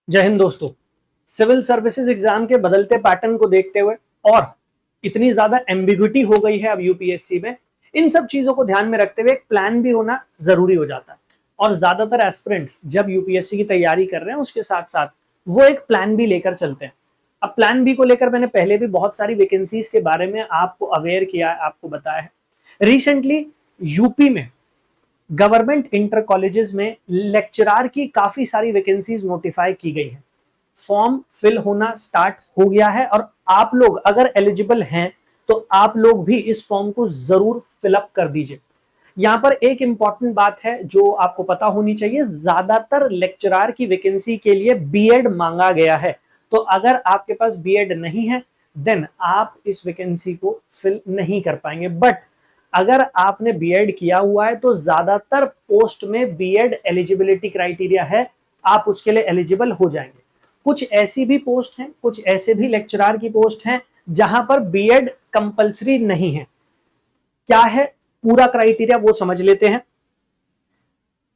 जय हिंद दोस्तों। Civil services exam के बदलते पैटर्न को देखते हुए और इतनी ज्यादा एम्बिग्विटी हो गई है अब यूपीएससी में, इन सब चीजों को ध्यान में रखते हुए एक प्लान भी होना जरूरी हो जाता है। और ज्यादातर एस्पिरेंट्स जब यूपीएससी की तैयारी कर रहे हैं उसके साथ साथ वो एक प्लान भी लेकर चलते हैं। अब प्लान बी को लेकर मैंने पहले भी बहुत सारी वैकेंसीज के बारे में आपको अवेयर किया है, आपको बताया है। रिसेंटली यूपी में गवर्नमेंट इंटर कॉलेजेस में लेक्चरार की काफी सारी वैकेंसीज नोटिफाई की गई है। फॉर्म फिल होना स्टार्ट हो गया है और आप लोग अगर एलिजिबल हैं तो आप लोग भी इस फॉर्म को जरूर फिलअप कर दीजिए। यहां पर एक इंपॉर्टेंट बात है जो आपको पता होनी चाहिए, ज्यादातर लेक्चरार की वैकेंसी के लिए बीएड मांगा गया है। तो अगर आपके पास बीएड नहीं है देन आप इस वैकेंसी को फिल नहीं कर पाएंगे। बट अगर आपने बीएड किया हुआ है तो ज्यादातर पोस्ट में बीएड एलिजिबिलिटी क्राइटेरिया है, आप उसके लिए एलिजिबल हो जाएंगे। कुछ ऐसी भी पोस्ट हैं, कुछ ऐसे भी लेक्चरार की पोस्ट हैं जहां पर बीएड कंपलसरी नहीं है। क्या है पूरा क्राइटेरिया वो समझ लेते हैं।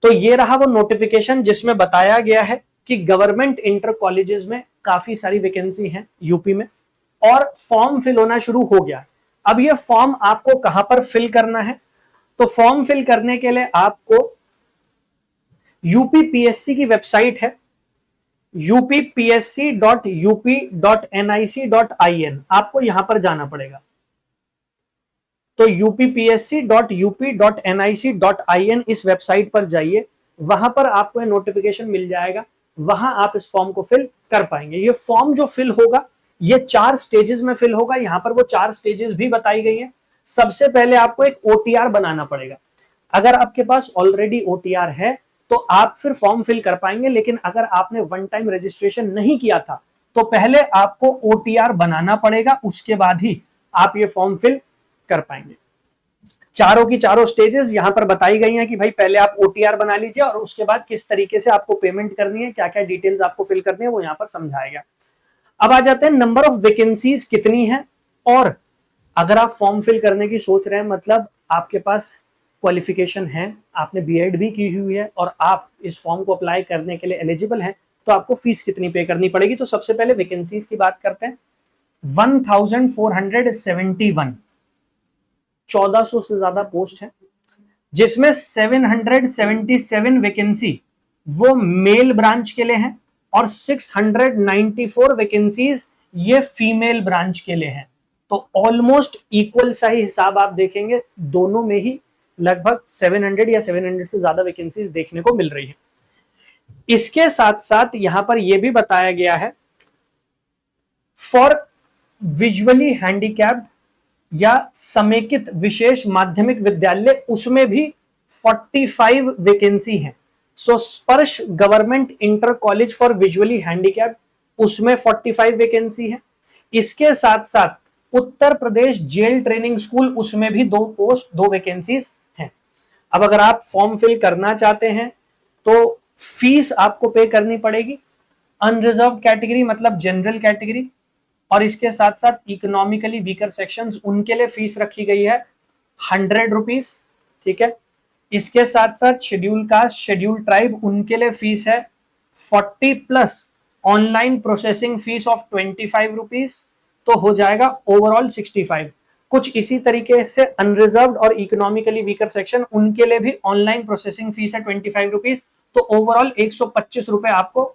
तो ये रहा वो नोटिफिकेशन जिसमें बताया गया है कि गवर्नमेंट इंटर कॉलेजेस में काफी सारी वैकेंसी है यूपी में और फॉर्म फिल होना शुरू हो गया। अब ये फॉर्म आपको कहां पर फिल करना है? तो फॉर्म फिल करने के लिए आपको यूपीपीएससी की वेबसाइट है upsc.up.nic.in, आपको यहां पर जाना पड़ेगा। तो upsc.up.nic.in इस वेबसाइट पर जाइए, वहां पर आपको ये नोटिफिकेशन मिल जाएगा, वहां आप इस फॉर्म को फिल कर पाएंगे। ये फॉर्म जो फिल होगा ये 4 स्टेजेस में फिल होगा। यहां पर वो 4 स्टेजेस भी बताई गई है। सबसे पहले आपको एक ओटीआर बनाना पड़ेगा। अगर आपके पास ऑलरेडी ओटीआर है तो आप फिर फॉर्म फिल कर पाएंगे, लेकिन अगर आपने वन टाइम रजिस्ट्रेशन नहीं किया था तो पहले आपको ओटीआर बनाना पड़ेगा, उसके बाद ही आप ये फॉर्म फिल कर पाएंगे। चारों की चारों स्टेजेस यहां पर बताई गई हैं कि भाई पहले आप ओटीआर बना लीजिए और उसके बाद किस तरीके से आपको पेमेंट करनी है, क्या क्या डिटेल्स आपको फिल करनी है, वो यहां पर समझाया गया। अब आ जाते हैं नंबर ऑफ वैकेंसीज कितनी है। और अगर आप फॉर्म फिल करने की सोच रहे हैं, मतलब आपके पास क्वालिफिकेशन है, आपने बीएड भी की हुई है और आप इस फॉर्म को अप्लाई करने के लिए एलिजिबल हैं, तो आपको फीस कितनी पे करनी पड़ेगी। तो सबसे पहले वैकेंसीज की बात करते हैं। 1471, 1400 से ज्यादा पोस्ट है, जिसमें 777 वैकेंसी वो मेल ब्रांच के लिए है और 694 वैकेंसीज ये फीमेल ब्रांच के लिए है। तो ऑलमोस्ट इक्वल सा ही हिसाब आप देखेंगे, दोनों में ही लगभग 700 या 700 से ज्यादा वैकेंसीज देखने को मिल रही है। इसके साथ साथ यहां पर यह भी बताया गया है फॉर विजुअली हैंडीकैप्ड या समेकित विशेष माध्यमिक विद्यालय, उसमें भी 45 वैकेंसी है। सो स्पर्श government inter college for visually handicapped, उसमें 45 वैकेंसी है। इसके साथ साथ Uttar Pradesh jail training school, उसमें भी 2 पोस्ट 2 वैकेंसीज हैं। अब अगर आप फॉर्म फिल करना चाहते हैं तो फीस आपको पे करनी पड़ेगी। अनरिजर्व कैटेगरी मतलब जनरल कैटेगरी और इसके साथ साथ इकोनॉमिकली वीकर सेक्शंस, उनके लिए फीस रखी गई है 100 रुपीज। ठीक है। इसके साथ साथ शेड्यूल कास्ट शेड्यूल ट्राइब, उनके लिए फीस है 40 plus online processing fees of 25 rupees, तो हो जाएगा ओवरऑल 65। कुछ इसी तरीके से अनरिजर्व्ड और इकोनॉमिकली वीकर सेक्शन, उनके लिए भी ऑनलाइन प्रोसेसिंग फीस है 25 रुपीज, तो ओवरऑल 125 रुपए आपको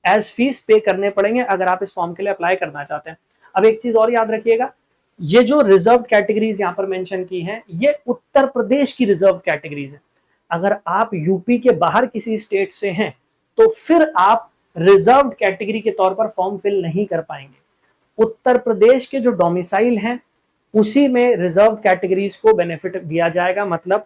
एज फीस पे करने पड़ेंगे अगर आप इस फॉर्म के लिए अप्लाई करना चाहते हैं। अब एक चीज और याद रखिएगा, ये जो रिजर्व कैटेगरीज यहां पर मेंशन की हैं ये उत्तर प्रदेश की रिजर्व कैटेगरीज है। अगर आप यूपी के बाहर किसी स्टेट से हैं तो फिर आप रिजर्व कैटेगरी के तौर पर फॉर्म फिल नहीं कर पाएंगे। उत्तर प्रदेश के जो डोमिसाइल हैं उसी में रिजर्व कैटेगरीज को बेनिफिट दिया जाएगा। मतलब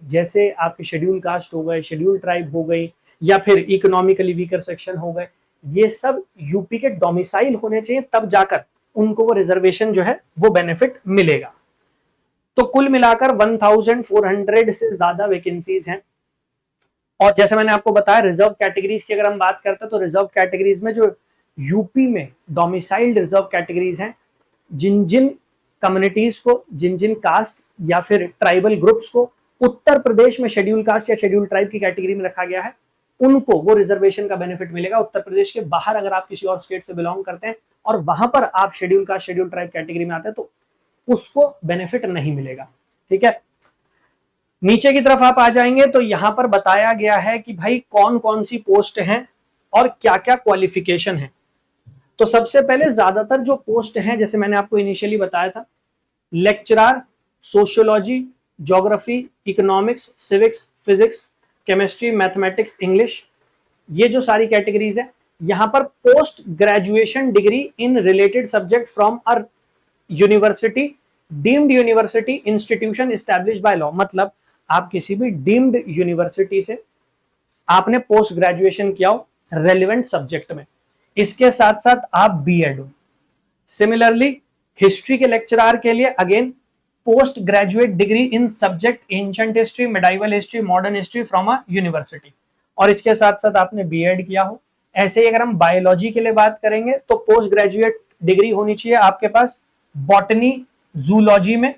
जैसे आपके शेड्यूल कास्ट हो गए, शेड्यूल ट्राइब हो गई या फिर इकोनॉमिकली वीकर सेक्शन हो गए, ये सब यूपी के डोमिसाइल होने चाहिए, तब जाकर उनको वो रिजर्वेशन जो है वो बेनिफिट मिलेगा। तो कुल मिलाकर 1400 से ज्यादा वैकेंसीज हैं। और जैसे मैंने आपको बताया रिजर्व कैटेगरीज की अगर हम बात करते हैं तो रिजर्व कैटेगरीज में जो यूपी में डोमिसाइल्ड रिजर्व कैटेगरीज हैं, जिन जिन कम्युनिटीज को, जिन जिन कास्ट या फिर ट्राइबल ग्रुप्स को उत्तर प्रदेश में शेड्यूल कास्ट या शेड्यूल ट्राइब की कैटेगरी में रखा गया है, उनको वो रिजर्वेशन का बेनिफिट मिलेगा। उत्तर प्रदेश के बाहर अगर आप किसी और स्टेट से बिलोंग करते हैं और वहां पर आप schedule caste schedule tribe category में आते हैं तो उसको बेनिफिट नहीं मिलेगा। ठीक है, नीचे की तरफ आप आ जाएंगे तो यहां पर बताया गया है कि भाई कौन कौन सी पोस्ट हैं और क्या क्या क्वालिफिकेशन है। तो सबसे पहले ज्यादातर जो पोस्ट हैं, जैसे मैंने आपको इनिशियली बताया था, lecturer sociology, geography, economics, civics, physics, chemistry, mathematics, English, ये जो सारी कैटेगरीज है, यहां पर post graduation degree in related subject from a university, deemed university, institution established by law, मतलब आप किसी भी डीम्ड यूनिवर्सिटी से आपने पोस्ट ग्रेजुएशन किया हो रेलिवेंट सब्जेक्ट में, इसके साथ साथ आप बीएड हो। सिमिलरली हिस्ट्री के लेक्चरर के लिए again post graduate degree in subject ancient history, medieval history, modern history from a university, और इसके साथ साथ आपने बीएड किया हो। ऐसे ही अगर हम बायोलॉजी के लिए बात करेंगे तो पोस्ट ग्रेजुएट डिग्री होनी चाहिए आपके पास बॉटनी जूलॉजी में,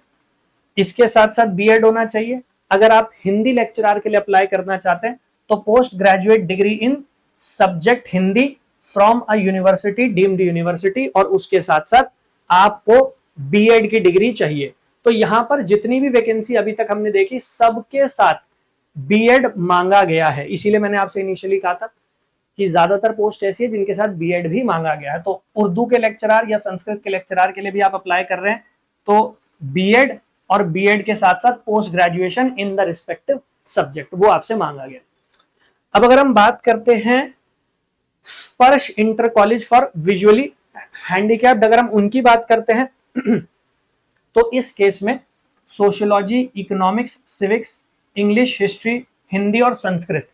इसके साथ साथ बीएड होना चाहिए। अगर आप हिंदी लेक्चरर के लिए अप्लाई करना चाहते हैं तो post graduate degree in subject Hindi from a university, deemed university, और उसके साथ साथ आपको बीएड की डिग्री चाहिए। तो यहां पर जितनी भी वैकेंसी अभी तक हमने देखी सबके साथ बीएड मांगा गया है, इसीलिए मैंने आपसे इनिशियली कहा था कि ज्यादातर पोस्ट ऐसी है जिनके साथ बीएड भी मांगा गया है। तो उर्दू के लेक्चरर या संस्कृत के लेक्चरर के लिए भी आप अप्लाई कर रहे हैं तो बीएड और बीएड के साथ साथ post graduation in the respective subject वो आपसे मांगा गया। अब अगर हम बात करते हैं स्पर्श inter college for visually handicapped, अगर हम उनकी बात करते हैं तो इस केस में sociology, economics, civics, English, history, Hindi और संस्कृत,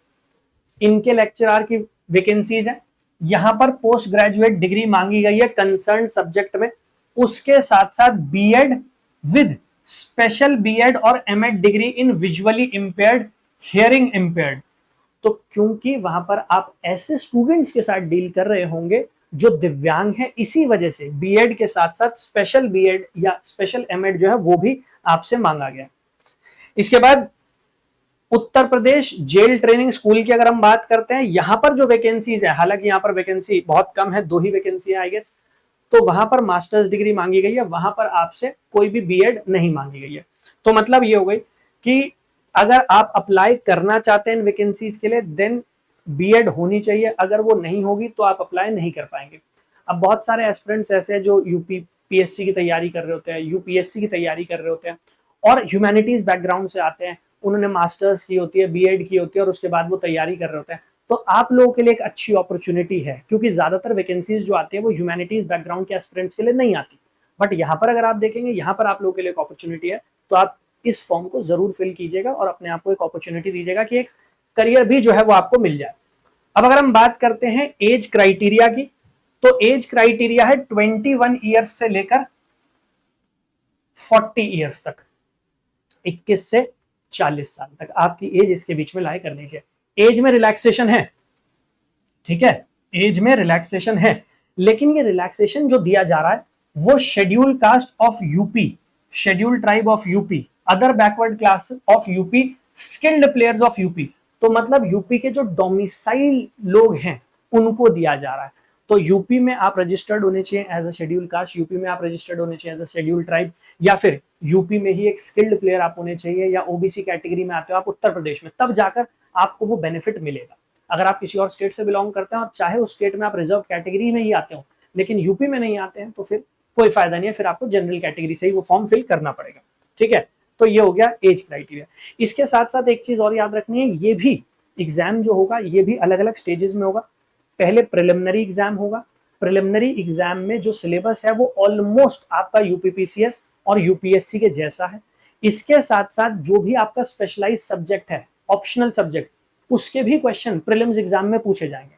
इनके लेक्चरर की वैकेंसीज है। यहां पर पोस्ट ग्रेजुएट डिग्री मांगी गई है कंसर्न सब्जेक्ट में, उसके साथ साथ बीएड विद स्पेशल बीएड और MEd degree in visually impaired, hearing impaired. तो क्योंकि वहां पर आप ऐसे स्टूडेंट्स के साथ डील कर रहे होंगे जो दिव्यांग है, इसी वजह से बीएड के साथ साथ स्पेशल बीएड या स्पेशल एमएड जो है वो भी आपसे मांगा गया। इसके बाद Uttar Pradesh jail training school की अगर हम बात करते हैं, यहां पर जो वैकेंसीज है, हालांकि यहां पर वैकेंसी बहुत कम है, 2 ही वैकेंसी है आई गेस, तो वहां पर मास्टर्स डिग्री मांगी गई है, वहां पर आपसे कोई भी बीएड नहीं मांगी गई है। तो मतलब ये हो गई कि अगर आप अप्लाई करना चाहते हैं इन वैकेंसीज के लिए देन बीएड होनी चाहिए, अगर वो नहीं होगी तो आप अप्लाई नहीं कर पाएंगे। अब बहुत सारे एस्पिरेंट्स ऐसे हैं जो यूपी पीएससी की तैयारी कर रहे होते हैं, यूपीएससी की तैयारी कर रहे होते हैं और ह्यूमैनिटीज बैकग्राउंड से आते हैं, उन्होंने मास्टर्स की होती है, बीएड की होती है और उसके बाद वो तैयारी कर रहे होते हैं। तो आप लोगों के लिए एक अच्छी अपॉर्चुनिटी है, क्योंकि ज्यादातर वैकेंसीज जो आती है वो ह्यूमैनिटीज बैकग्राउंड के एस्पिरेंट्स के लिए नहीं आती, बट यहाँ पर अगर आप देखेंगे यहाँ पर आप लोगों के लिए एक अपॉर्चुनिटी है, तो आप इस फॉर्म को जरूर फिल कीजिएगा और अपने आप को एक अपॉर्चुनिटी दीजिएगा कि एक करियर भी जो है वो आपको मिल जाए। अब अगर हम बात करते हैं एज क्राइटेरिया की, तो एज क्राइटेरिया है 21 ईयर्स से लेकर 40 ईयर्स तक, 21 से 40 साल तक आपकी एज इसके बीच में लाई करनी चाहिए। एज में रिलैक्सेशन है, ठीक है, एज में रिलैक्सेशन है, लेकिन ये रिलैक्सेशन जो दिया जा रहा है वो schedule caste of UP, schedule tribe of UP, other backward class of UP, skilled players of UP, तो मतलब यूपी के जो डोमिसाइल लोग हैं उनको दिया जा रहा है। तो यूपी में आप रजिस्टर्ड होने चाहिए as a scheduled caste, UP में आप रजिस्टर्ड होने चाहिए एज अ शेड्यूल ट्राइब, या फिर यूपी में ही एक स्किल्ड प्लेयर आप होने चाहिए, या ओबीसी कैटेगरी में आते हो आप उत्तर प्रदेश में, तब जाकर आपको वो बेनिफिट मिलेगा। अगर आप किसी और स्टेट से बिलोंग करते हैं और चाहे उस स्टेट में आप रिजर्व कैटेगरी में ही आते हो लेकिन यूपी में नहीं आते हैं तो फिर कोई फायदा नहीं है, फिर आपको जनरल कैटेगरी से ही वो फॉर्म फिल करना पड़ेगा। ठीक है, तो ये हो गया एज क्राइटेरिया। इसके साथ साथ एक चीज और याद रखनी है, ये भी एग्जाम जो होगा ये भी अलग अलग स्टेजेस में होगा। पहले प्रिलिमिनरी एग्जाम होगा, प्रिलिमिनरी एग्जाम में जो सिलेबस है वो ऑलमोस्ट आपका यूपीपीसीएस और यूपीएससी के जैसा है। इसके साथ साथ जो भी आपका स्पेशलाइज सब्जेक्ट है, ऑप्शनल सब्जेक्ट, उसके भी क्वेश्चन प्रीलिम्स एग्जाम में पूछे जाएंगे।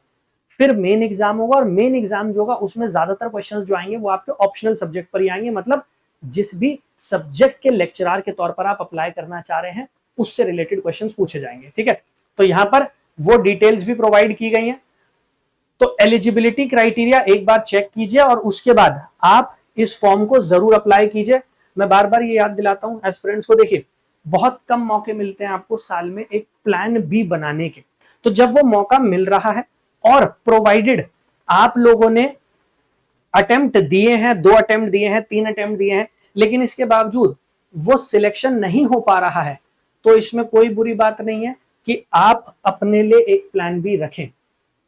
फिर मेन एग्जाम होगा और मेन एग्जाम जो होगा उसमें ज्यादातर क्वेश्चंस जो आएंगे वो आपके ऑप्शनल सब्जेक्ट पर ही आएंगे, मतलब जिस भी सब्जेक्ट के लेक्चरर के तौर पर आप अप्लाई करना चाह रहे हैं उससे रिलेटेड क्वेश्चंस पूछे जाएंगे। ठीक है, तो यहां पर वो डिटेल्स भी प्रोवाइड की गई हैं। तो एलिजिबिलिटी क्राइटेरिया एक बार चेक कीजिए और उसके बाद आप इस फॉर्म को जरूर अप्लाई कीजिए। मैं बार बार ये याद दिलाता हूं एस्पिरेंट्स को, देखिए बहुत कम मौके मिलते हैं आपको साल में एक प्लान बी बनाने के। तो जब वो मौका मिल रहा है और प्रोवाइडेड आप लोगों ने अटेम्प्ट दिए हैं, 2 अटेम्प्ट दिए हैं, 3 अटेम्प्ट दिए हैं, लेकिन इसके बावजूद वो सिलेक्शन नहीं हो पा रहा है, तो इसमें कोई बुरी बात नहीं है कि आप अपने लिए एक प्लान बी रखें।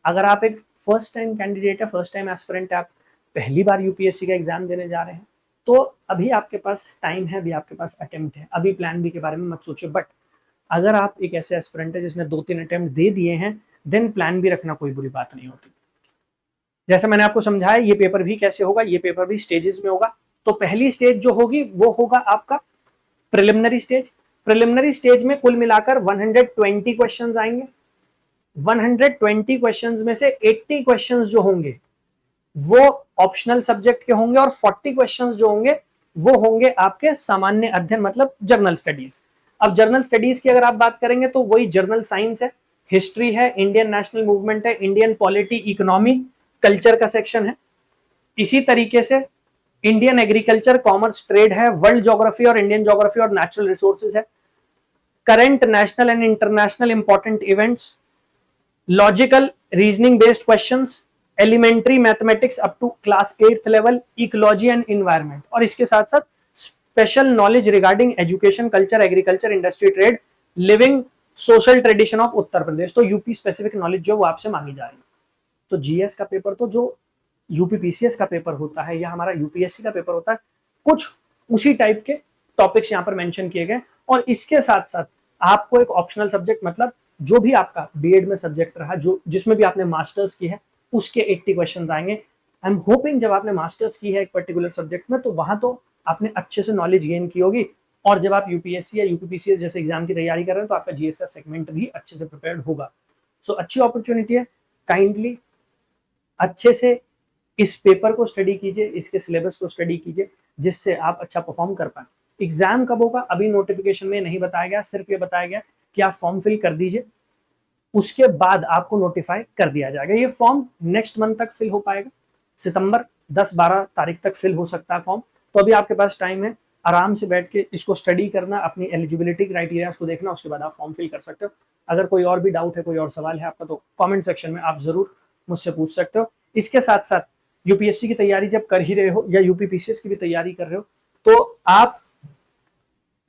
अगर आप एक फर्स्ट टाइम कैंडिडेट है, फर्स्ट टाइम एस्पिरेंट है, आप पहली बार यूपीएससी का एग्जाम देने जा रहे हैं, तो अभी आपके पास टाइम है, अभी आपके पास अटेम्प्ट है, अभी प्लान बी के बारे में मत सोचो। बट अगर आप एक ऐसे एस्पिरेंट है जिसने 2-3 अटेम्प्ट दे दिए हैं, देन प्लान बी रखना कोई बुरी बात नहीं होती। जैसे मैंने आपको समझाया, ये पेपर भी कैसे होगा, ये पेपर भी स्टेजेस में होगा। तो पहली स्टेज जो होगी वो होगा आपका प्रिलिमिनरी स्टेज। प्रिलिमिनरी स्टेज में कुल मिलाकर 120 क्वेश्चंस आएंगे। 120 क्वेश्चंस में से 80 क्वेश्चंस जो होंगे वो ऑप्शनल सब्जेक्ट के होंगे और 40 क्वेश्चंस जो होंगे वो होंगे आपके सामान्य अध्ययन, मतलब जर्नल स्टडीज। अब जर्नल स्टडीज की अगर आप बात करेंगे तो वही जर्नल साइंस है, हिस्ट्री है, इंडियन नेशनल मूवमेंट है, इंडियन पॉलिटी, इकोनॉमी, कल्चर का सेक्शन है। इसी तरीके से इंडियन एग्रीकल्चर, कॉमर्स, ट्रेड है, वर्ल्ड ज्योग्राफी और इंडियन ज्योग्राफी और नेचुरल रिसोर्सेज है, current national and international important events, logical reasoning based questions, elementary mathematics up to class 8th level, ecology and environment, और इसके साथ साथ special knowledge regarding education, culture, agriculture, industry, trade, living social tradition of Uttar Pradesh. तो UP specific knowledge जो वो आपसे मांगी जा रही है। तो जीएस का पेपर, तो जो यूपीपीसीएस का पेपर होता है या हमारा यूपीएससी का पेपर होता है, कुछ उसी टाइप के टॉपिक्स यहाँ पर मेंशन किए गए। और इसके साथ साथ आपको एक ऑप्शनल सब्जेक्ट, मतलब जो भी आपका बीएड में सब्जेक्ट रहा, जो जिसमें भी आपने मास्टर्स की है, उसके 80 क्वेश्चन आएंगे। आई एम होपिंग जब आपने मास्टर्स की है एक पर्टिकुलर सब्जेक्ट में, तो वहां तो आपने अच्छे से नॉलेज गेन की होगी, और जब आप यूपीएससी या यूपीपीसीएस जैसे एग्जाम की तैयारी कर रहे हैं तो आपका जीएस का सेगमेंट भी अच्छे से प्रिपेयर्ड होगा। सो अच्छी अपॉर्चुनिटी है, काइंडली अच्छे से इस पेपर को स्टडी कीजिए, इसके सिलेबस को स्टडी कीजिए, जिससे आप अच्छा परफॉर्म कर पाए। एग्जाम कब होगा अभी नोटिफिकेशन में नहीं बताया गया, सिर्फ ये बताया गया कि आप फॉर्म फिल कर दीजिए, उसके बाद आपको नोटिफाई कर दिया जाएगा। ये फॉर्म नेक्स्ट मंथ तक फिल हो पाएगा, सितंबर 10-12 तारीख तक फिल हो सकता है फॉर्म। तो अभी आपके पास टाइम है, आराम से बैठ के इसको स्टडी करना, अपनी एलिजिबिलिटी क्राइटेरिया को देखना, उसके बाद आप फॉर्म फिल कर सकते हो। अगर कोई और भी डाउट है, कोई और सवाल है आपका, तो कमेंट सेक्शन में आप जरूर मुझसे पूछ सकते हो। इसके साथ साथ यूपीएससी की तैयारी जब कर ही रहे हो या यूपीपीसीएस की भी तैयारी कर रहे हो, तो आप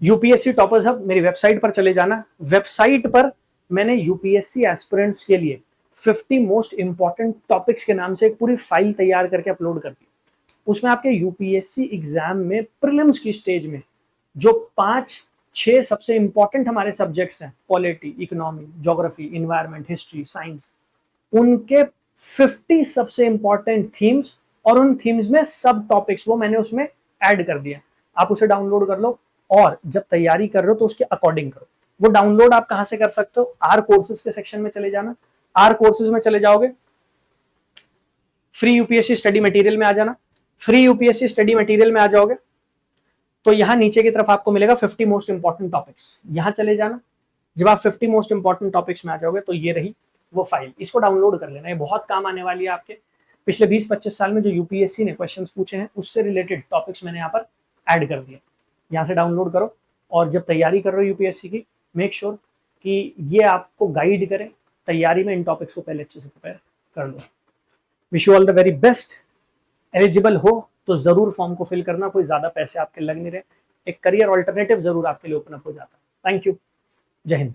यूपीएससी टॉपर्स हब मेरी वेबसाइट पर चले जाना। वेबसाइट पर मैंने यूपीएससी एस्पिरेंट्स के लिए 50 मोस्ट इंपॉर्टेंट टॉपिक्स के नाम से एक पूरी फाइल तैयार करके अपलोड कर दी। उसमें आपके यूपीएससी एग्जाम में प्रीलिम्स की स्टेज में जो 5-6 सबसे इंपॉर्टेंट हमारे सब्जेक्ट्स हैं, polity, economy, geography, environment, history, science, उनके 50 सबसे इंपॉर्टेंट थीम्स और उन थीम्स में सब टॉपिक्स वो मैंने उसमें ऐड कर दिया। आप उसे डाउनलोड कर लो और जब तैयारी कर रहे हो तो उसके अकॉर्डिंग करो। वो डाउनलोड आप कहां से कर सकते हो, आर कोर्सेज के सेक्शन में चले जाना। आर कोर्सेज में चले जाओगे, फ्री यूपीएससी स्टडी मटेरियल में आ जाना। फ्री यूपीएससी स्टडी मटेरियल में आ जाओगे तो यहां नीचे की तरफ आपको मिलेगा 50 मोस्ट इंपॉर्टेंट टॉपिक्स, यहां चले जाना। जब आप 50 मोस्ट इंपॉर्टेंट टॉपिक्स में आ जाओगे तो ये रही वो फाइल, इसको डाउनलोड कर लेना, ये बहुत काम आने वाली है आपके। पिछले 20-25 साल में जो यूपीएससी ने क्वेश्चंस पूछे हैं उससे रिलेटेड टॉपिक्स मैंने यहाँ पर ऐड कर दिए। यहाँ से डाउनलोड करो और जब तैयारी कर रहे हो यूपीएससी की, मेक श्योर कि ये आपको गाइड करें तैयारी में, इन टॉपिक्स को पहले अच्छे से प्रिपेयर कर लो। Wish you all the very best. Eligible हो तो जरूर फॉर्म को फिल करना, कोई ज्यादा पैसे आपके लग नहीं रहे, एक करियर ऑल्टरनेटिव जरूर आपके लिए ओपन अप हो जाता है। थैंक यू, जय हिंद।